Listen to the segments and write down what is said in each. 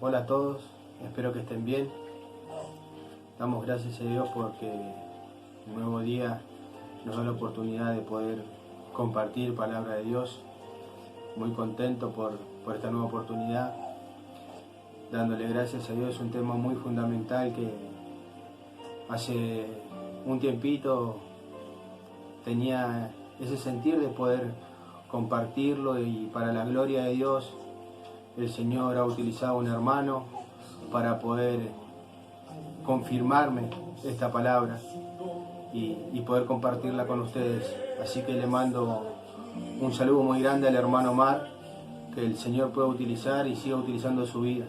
Hola a todos, espero que estén bien. Damos gracias a Dios porque un nuevo día nos da la oportunidad de poder compartir palabra de Dios. Muy contento por esta nueva oportunidad. Dándole gracias a Dios, es un tema muy fundamental que hace un tiempito tenía ese sentir de poder compartirlo, y para la gloria de Dios el Señor ha utilizado a un hermano para poder confirmarme esta palabra y poder compartirla con ustedes. Así que le mando un saludo muy grande al hermano Omar, que el Señor pueda utilizar y siga utilizando su vida.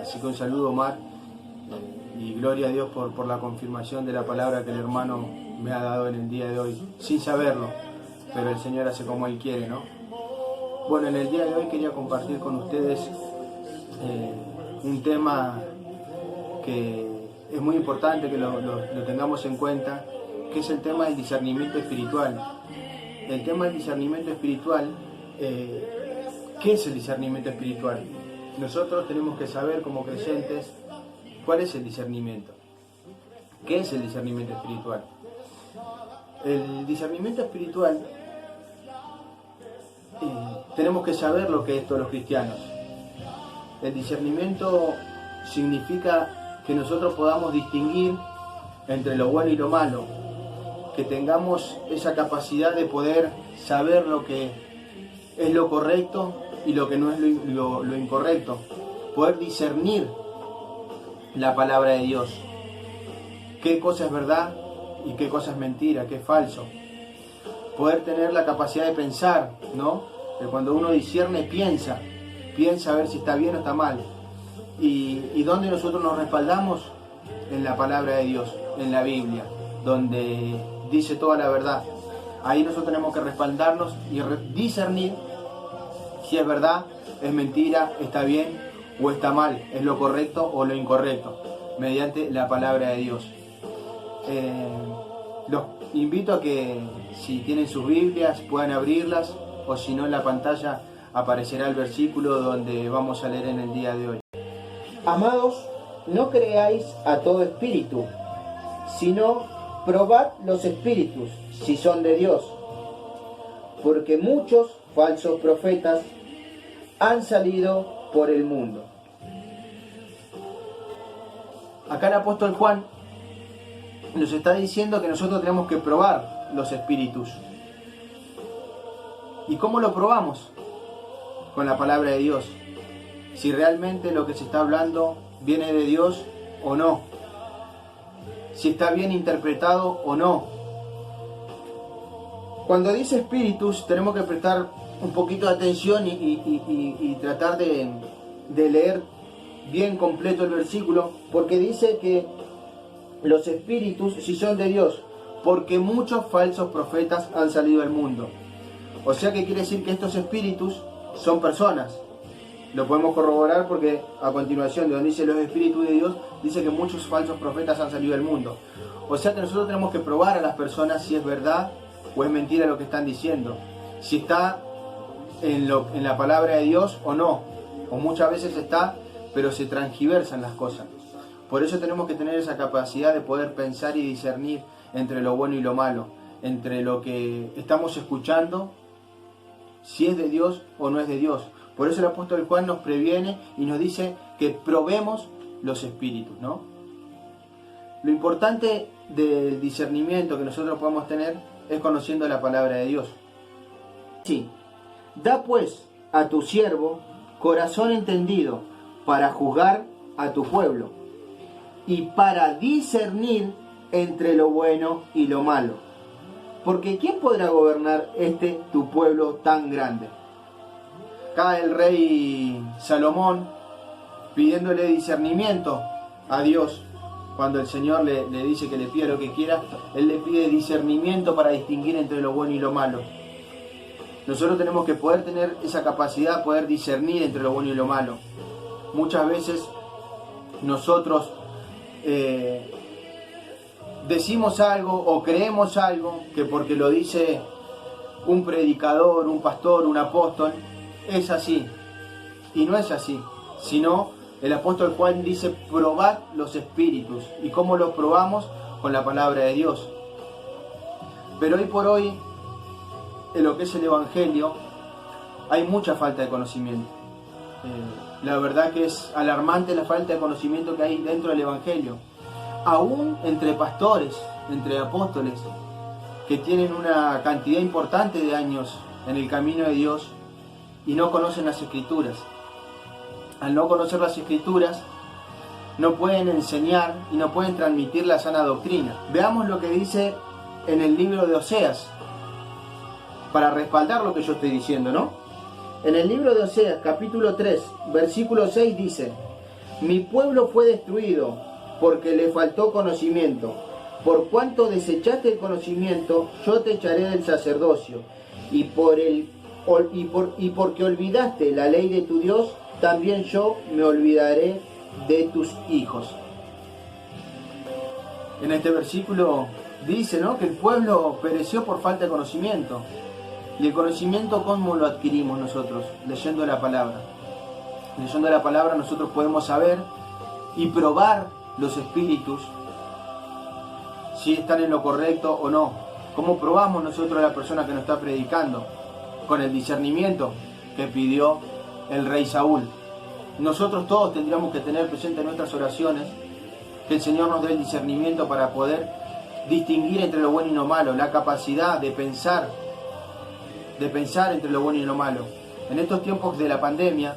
Así que un saludo, Omar, y gloria a Dios por la confirmación de la palabra que el hermano me ha dado en el día de hoy, sin saberlo, pero el Señor hace como Él quiere, ¿no? Bueno, en el día de hoy quería compartir con ustedes un tema que es muy importante que lo tengamos en cuenta, que es el tema del discernimiento espiritual. El tema del discernimiento espiritual, ¿qué es el discernimiento espiritual? Nosotros tenemos que saber como creyentes cuál es el discernimiento. ¿Qué es el discernimiento espiritual? El discernimiento espiritual, tenemos que saber lo que es todos los cristianos. El discernimiento significa que nosotros podamos distinguir entre lo bueno y lo malo, que tengamos esa capacidad de poder saber lo que es lo correcto y lo que no es lo incorrecto, poder discernir la palabra de Dios, qué cosa es verdad y qué cosa es mentira, qué es falso, poder tener la capacidad de pensar, ¿no? Que cuando uno discierne piensa a ver si está bien o está mal. ¿Y dónde nosotros nos respaldamos? En la palabra de Dios, en la Biblia, donde dice toda la verdad. Ahí nosotros tenemos que respaldarnos y discernir si es verdad, es mentira, está bien o está mal, es lo correcto o lo incorrecto, mediante la palabra de Dios. Los invito a que, si tienen sus Biblias, puedan abrirlas, o si no, en la pantalla aparecerá el versículo donde vamos a leer en el día de hoy. Amados, no creáis a todo espíritu, sino probad los espíritus, si son de Dios, porque muchos falsos profetas han salido por el mundo. Acá el apóstol Juan nos está diciendo que nosotros tenemos que probar los espíritus. ¿Y cómo lo probamos? Con la palabra de Dios. Si realmente lo que se está hablando viene de Dios o no. Si está bien interpretado o no. Cuando dice espíritus, tenemos que prestar un poquito de atención y tratar de leer bien completo el versículo, porque dice que los espíritus, si son de Dios, porque muchos falsos profetas han salido al mundo. O sea que quiere decir que estos espíritus son personas. Lo podemos corroborar porque a continuación, de donde dice los espíritus de Dios, dice que muchos falsos profetas han salido al mundo. O sea que nosotros tenemos que probar a las personas si es verdad o es mentira lo que están diciendo, si está en la palabra de Dios o no, o muchas veces está, pero se transgiversan las cosas. Por eso tenemos que tener esa capacidad de poder pensar y discernir entre lo bueno y lo malo, entre lo que estamos escuchando, si es de Dios o no es de Dios. Por eso el apóstol Juan nos previene y nos dice que probemos los espíritus, ¿no? Lo importante del discernimiento que nosotros podemos tener es conociendo la palabra de Dios. Sí, da pues a tu siervo corazón entendido para juzgar a tu pueblo y para discernir entre lo bueno y lo malo. Porque ¿quién podrá gobernar tu pueblo tan grande? Acá el rey Salomón, pidiéndole discernimiento a Dios, cuando el Señor le dice que le pida lo que quiera, Él le pide discernimiento para distinguir entre lo bueno y lo malo. Nosotros tenemos que poder tener esa capacidad, poder discernir entre lo bueno y lo malo. Muchas veces nosotros decimos algo o creemos algo que porque lo dice un predicador, un pastor, un apóstol, es así. Y no es así, sino El apóstol Juan dice, probad los espíritus. ¿Y cómo los probamos? Con la palabra de Dios. Pero hoy por hoy, en lo que es el Evangelio, hay mucha falta de conocimiento. La verdad que es alarmante la falta de conocimiento que hay dentro del Evangelio. Aún entre pastores, entre apóstoles, que tienen una cantidad importante de años en el camino de Dios y no conocen las Escrituras. Al no conocer las Escrituras, no pueden enseñar y no pueden transmitir la sana doctrina. Veamos lo que dice en el libro de Oseas, para respaldar lo que yo estoy diciendo, ¿no? En el libro de Oseas, capítulo 3, versículo 6 dice: mi pueblo fue destruido porque le faltó conocimiento. Por cuanto desechaste el conocimiento, yo te echaré del sacerdocio. Y porque olvidaste la ley de tu Dios, también yo me olvidaré de tus hijos. En este versículo dice, ¿no?, que el pueblo pereció por falta de conocimiento. Y el conocimiento, ¿cómo lo adquirimos nosotros? Leyendo la palabra. Leyendo la palabra nosotros podemos saber y probar los espíritus, si están en lo correcto o no. ¿Cómo probamos nosotros a la persona que nos está predicando? Con el discernimiento que pidió el rey Saúl. Nosotros todos tendríamos que tener presente en nuestras oraciones que el Señor nos dé el discernimiento para poder distinguir entre lo bueno y lo malo, la capacidad de pensar entre lo bueno y lo malo. En estos tiempos de la pandemia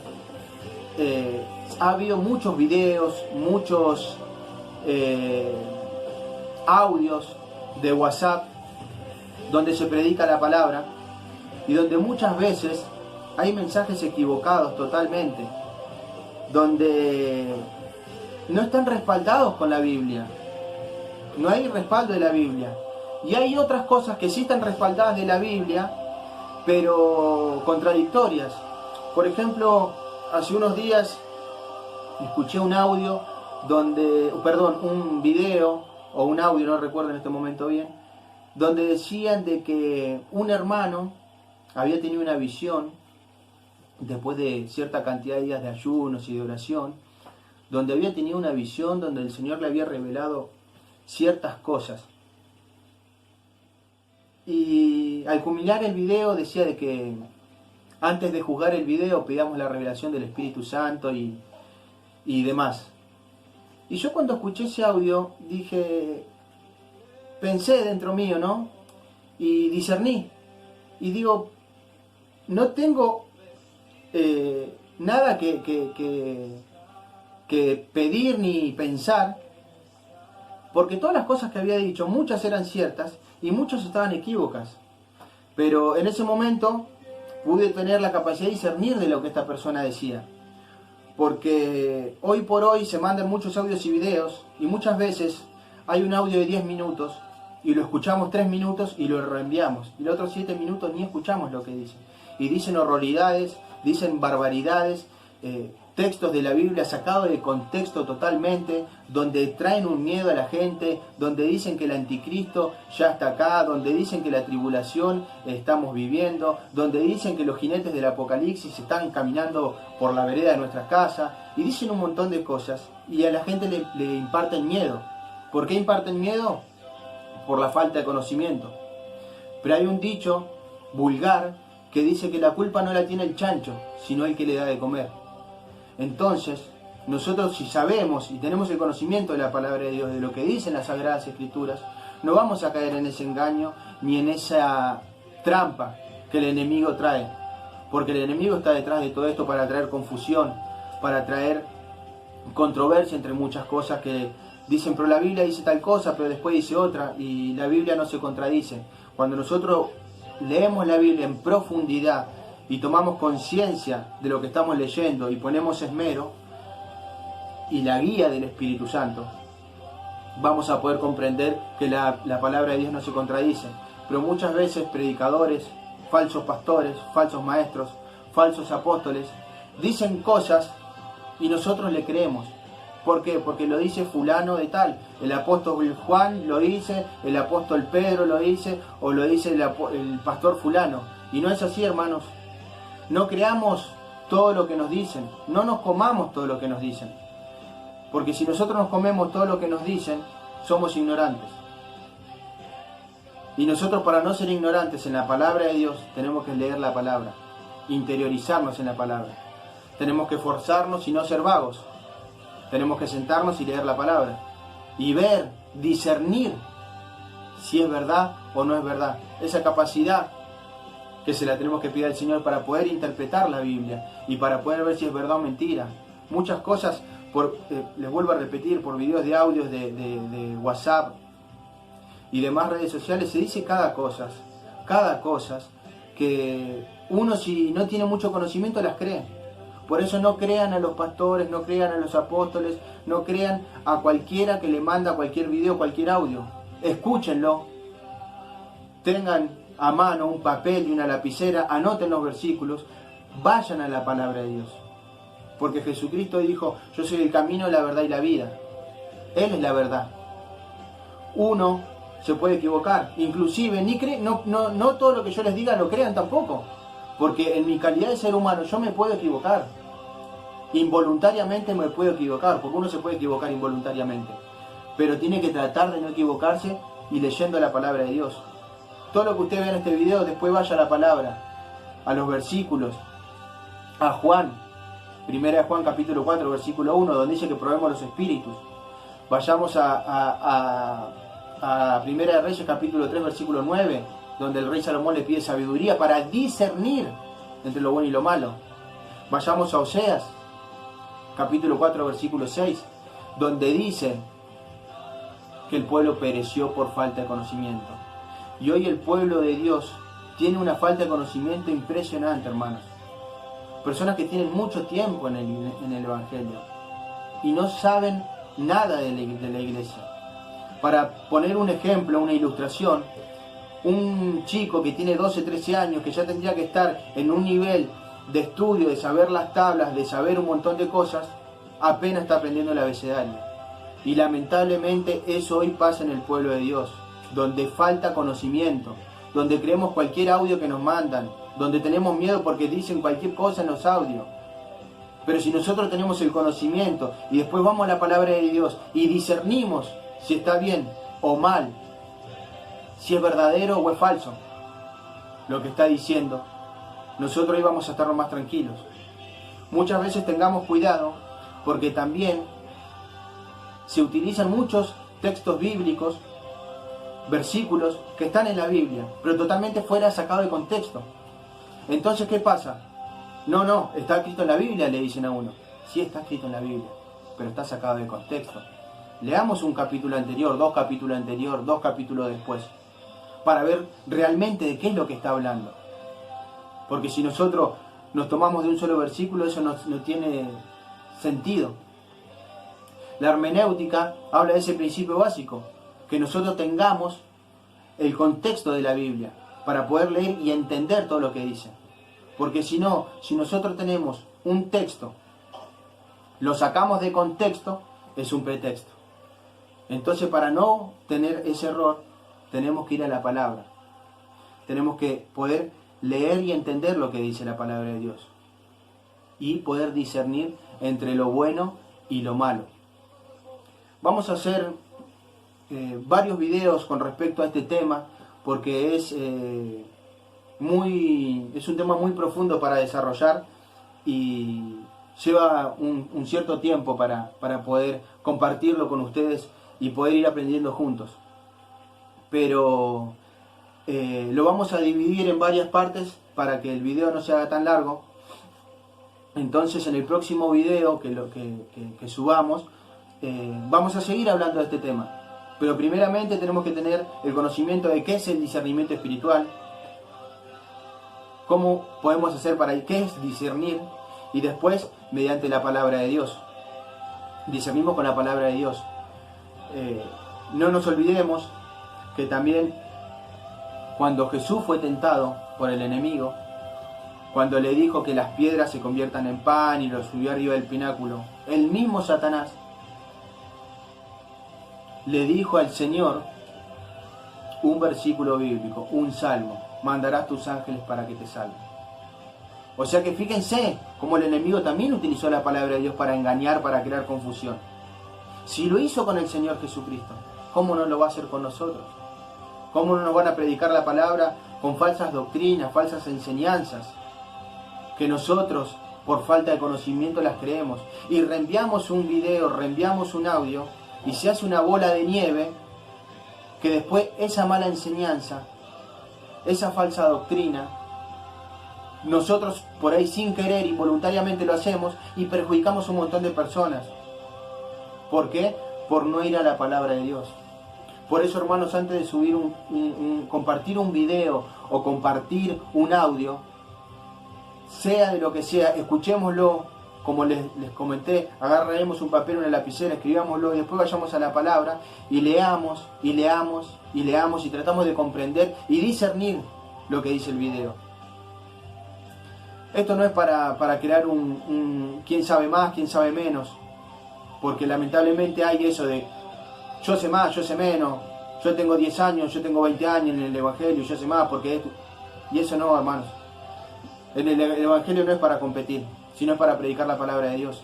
ha habido muchos videos, muchos audios de WhatsApp donde se predica la palabra y donde muchas veces hay mensajes equivocados totalmente, donde no están respaldados con la Biblia, no hay respaldo de la Biblia, y hay otras cosas que sí están respaldadas de la Biblia pero contradictorias. Por ejemplo, hace unos días escuché un audio un video o un audio, no recuerdo en este momento bien, donde decían de que un hermano había tenido una visión después de cierta cantidad de días de ayunos y de oración, donde había tenido una visión donde el Señor le había revelado ciertas cosas. Y al culminar el video decía de que antes de juzgar el video pedíamos la revelación del Espíritu Santo y demás. Y yo cuando escuché ese audio pensé dentro mío, ¿no? Y discerní. Y digo, no tengo nada que pedir ni pensar, porque todas las cosas que había dicho, muchas eran ciertas y muchas estaban equívocas. Pero en ese momento pude tener la capacidad de discernir de lo que esta persona decía. Porque hoy por hoy se mandan muchos audios y videos y muchas veces hay un audio de 10 minutos y lo escuchamos 3 minutos y lo reenviamos. Y los otros 7 minutos ni escuchamos lo que dicen. Y dicen horroridades, dicen barbaridades, textos de la Biblia sacados de contexto totalmente, donde traen un miedo a la gente, donde dicen que el anticristo ya está acá, donde dicen que la tribulación estamos viviendo, donde dicen que los jinetes del apocalipsis están caminando por la vereda de nuestra casa, y dicen un montón de cosas, y a la gente le imparten miedo. ¿Por qué imparten miedo? Por la falta de conocimiento. Pero hay un dicho vulgar que dice que la culpa no la tiene el chancho, sino el que le da de comer. Entonces, nosotros si sabemos y tenemos el conocimiento de la palabra de Dios, de lo que dicen las Sagradas Escrituras, no vamos a caer en ese engaño ni en esa trampa que el enemigo trae. Porque el enemigo está detrás de todo esto para traer confusión, para traer controversia entre muchas cosas que dicen, pero la Biblia dice tal cosa, pero después dice otra, y la Biblia no se contradice. Cuando nosotros leemos la Biblia en profundidad y tomamos conciencia de lo que estamos leyendo y ponemos esmero y la guía del Espíritu Santo, vamos a poder comprender que la palabra de Dios no se contradice. Pero muchas veces predicadores, falsos pastores, falsos maestros, falsos apóstoles dicen cosas y nosotros le creemos. ¿Por qué? Porque lo dice fulano de tal. El apóstol Juan lo dice, el apóstol Pedro lo dice, o lo dice el pastor fulano. Y no es así, hermanos. No creamos todo lo que nos dicen, no nos comamos todo lo que nos dicen. Porque si nosotros nos comemos todo lo que nos dicen, somos ignorantes. Y nosotros, para no ser ignorantes en la palabra de Dios, tenemos que leer la palabra, interiorizarnos en la palabra. Tenemos que esforzarnos y no ser vagos. Tenemos que sentarnos y leer la palabra. Y ver, discernir si es verdad o no es verdad. Esa capacidad que se la tenemos que pedir al Señor para poder interpretar la Biblia y para poder ver si es verdad o mentira. Muchas cosas, les vuelvo a repetir, por videos de audios de WhatsApp y demás redes sociales, se dice cada cosa que uno, si no tiene mucho conocimiento, las cree. Por eso no crean a los pastores, no crean a los apóstoles, no crean a cualquiera que le manda cualquier video, cualquier audio. Escúchenlo, tengan a mano un papel y una lapicera, anoten los versículos, vayan a la palabra de Dios. Porque Jesucristo dijo, yo soy el camino, la verdad y la vida. Él es la verdad. Uno se puede equivocar, inclusive no todo lo que yo les diga lo crean tampoco. Porque en mi calidad de ser humano yo me puedo equivocar. Involuntariamente me puedo equivocar, porque uno se puede equivocar involuntariamente. Pero tiene que tratar de no equivocarse y leyendo la palabra de Dios. Todo lo que usted vea en este video, después vaya a la palabra, a los versículos, a Juan, 1 Juan capítulo 4, versículo 1, donde dice que probemos los espíritus. Vayamos a 1 Reyes capítulo 3, versículo 9, donde el rey Salomón le pide sabiduría para discernir entre lo bueno y lo malo. Vayamos a Oseas, capítulo 4, versículo 6, donde dice que el pueblo pereció por falta de conocimiento. Y hoy el pueblo de Dios tiene una falta de conocimiento impresionante, hermanos. Personas que tienen mucho tiempo en el Evangelio y no saben nada de la iglesia. Para poner un ejemplo, una ilustración, un chico que tiene 12, 13 años, que ya tendría que estar en un nivel de estudio, de saber las tablas, de saber un montón de cosas, apenas está aprendiendo el abecedario. Y lamentablemente eso hoy pasa en el pueblo de Dios, donde falta conocimiento, donde creemos cualquier audio que nos mandan, donde tenemos miedo porque dicen cualquier cosa en los audios. Pero si nosotros tenemos el conocimiento y después vamos a la palabra de Dios y discernimos si está bien o mal, si es verdadero o es falso lo que está diciendo, nosotros íbamos a estar más tranquilos. Muchas veces tengamos cuidado porque también se utilizan muchos textos bíblicos, versículos que están en la Biblia, pero totalmente fuera, sacado de contexto. Entonces, ¿qué pasa? No, está escrito en la Biblia, le dicen a uno. Sí, está escrito en la Biblia, pero está sacado de contexto. Leamos un capítulo anterior, dos capítulos anterior, dos capítulos después, para ver realmente de qué es lo que está hablando. Porque si nosotros nos tomamos de un solo versículo, eso no tiene sentido. La hermenéutica habla de ese principio básico, que nosotros tengamos el contexto de la Biblia para poder leer y entender todo lo que dice. Porque si no, si nosotros tenemos un texto, lo sacamos de contexto, es un pretexto. Entonces, para no tener ese error, tenemos que ir a la palabra. Tenemos que poder leer y entender lo que dice la palabra de Dios. Y poder discernir entre lo bueno y lo malo. Vamos a hacer varios videos con respecto a este tema, porque es un tema muy profundo para desarrollar y lleva un cierto tiempo para poder compartirlo con ustedes y poder ir aprendiendo juntos. Pero lo vamos a dividir en varias partes para que el video no se haga tan largo. Entonces, en el próximo video que subamos, vamos a seguir hablando de este tema. Pero primeramente tenemos que tener el conocimiento de qué es el discernimiento espiritual, cómo podemos hacer qué es discernir, y después mediante la palabra de Dios. Discernimos con la palabra de Dios. No nos olvidemos que también cuando Jesús fue tentado por el enemigo, cuando le dijo que las piedras se conviertan en pan y lo subió arriba del pináculo, el mismo Satanás le dijo al Señor un versículo bíblico, un salmo: mandarás tus ángeles para que te salven. O sea que fíjense cómo el enemigo también utilizó la palabra de Dios para engañar, para crear confusión. Si lo hizo con el Señor Jesucristo, ¿cómo no lo va a hacer con nosotros? ¿Cómo no nos van a predicar la palabra con falsas doctrinas, falsas enseñanzas? Que nosotros, por falta de conocimiento, las creemos. Y reenviamos un video, reenviamos un audio, y se hace una bola de nieve, que después esa mala enseñanza, esa falsa doctrina, nosotros por ahí sin querer, involuntariamente lo hacemos, y perjudicamos a un montón de personas. ¿Por qué? Por no ir a la palabra de Dios. Por eso, hermanos, antes de subir compartir un video o compartir un audio, sea de lo que sea, escuchémoslo, como les comenté, agarraremos un papel, una lapicera, escribámoslo y después vayamos a la palabra y leamos, y leamos, y leamos y tratamos de comprender y discernir lo que dice el video. Esto no es para crear un quién sabe más, quién sabe menos, porque lamentablemente hay eso de yo sé más, yo sé menos, yo tengo 10 años, yo tengo 20 años en el Evangelio, yo sé más, porque esto. Y eso no, hermanos. El Evangelio no es para competir, sino es para predicar la palabra de Dios.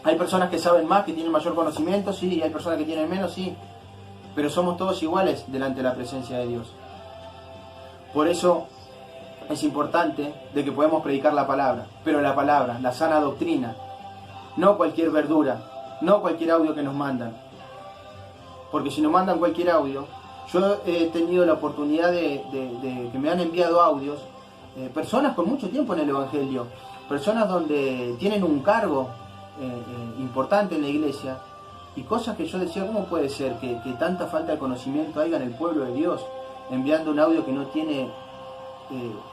Hay personas que saben más, que tienen mayor conocimiento, sí, y hay personas que tienen menos, sí, pero somos todos iguales delante de la presencia de Dios. Por eso es importante de que podemos predicar la palabra, pero la palabra, la sana doctrina, no cualquier verdura, no cualquier audio que nos mandan. Porque si nos mandan cualquier audio, yo he tenido la oportunidad de que me han enviado audios, personas con mucho tiempo en el Evangelio, personas donde tienen un cargo importante en la iglesia, y cosas que yo decía, ¿cómo puede ser que tanta falta de conocimiento haya en el pueblo de Dios, enviando un audio que no tiene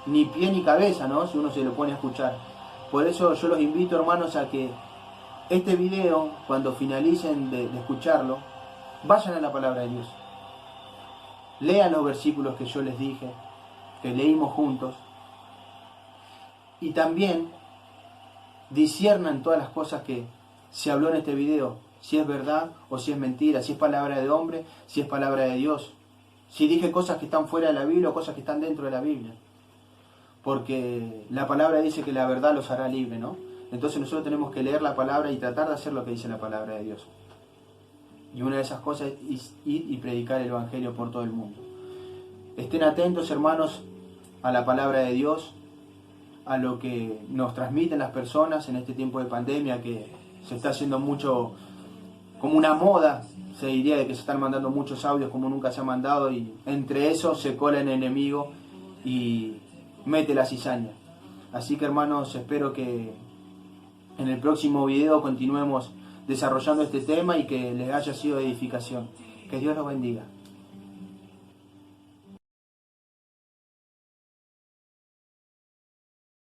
ni pie ni cabeza, ¿no? Si uno se lo pone a escuchar. Por eso yo los invito, hermanos, a que este video, cuando finalicen de escucharlo, vayan a la palabra de Dios. Lean los versículos que yo les dije, que leímos juntos. Y también disciernan todas las cosas que se habló en este video. Si es verdad o si es mentira, si es palabra de hombre, si es palabra de Dios. Si dije cosas que están fuera de la Biblia o cosas que están dentro de la Biblia. Porque la palabra dice que la verdad los hará libre, ¿no? Entonces nosotros tenemos que leer la palabra y tratar de hacer lo que dice la palabra de Dios. Y una de esas cosas es ir y predicar el Evangelio por todo el mundo. Estén atentos, hermanos, a la palabra de Dios, a lo que nos transmiten las personas en este tiempo de pandemia, que se está haciendo mucho, como una moda, se diría, de que se están mandando muchos audios como nunca se ha mandado, y entre esos se cola el enemigo y mete la cizaña. Así que, hermanos, espero que en el próximo video continuemos desarrollando este tema y que les haya sido de edificación. Que Dios los bendiga.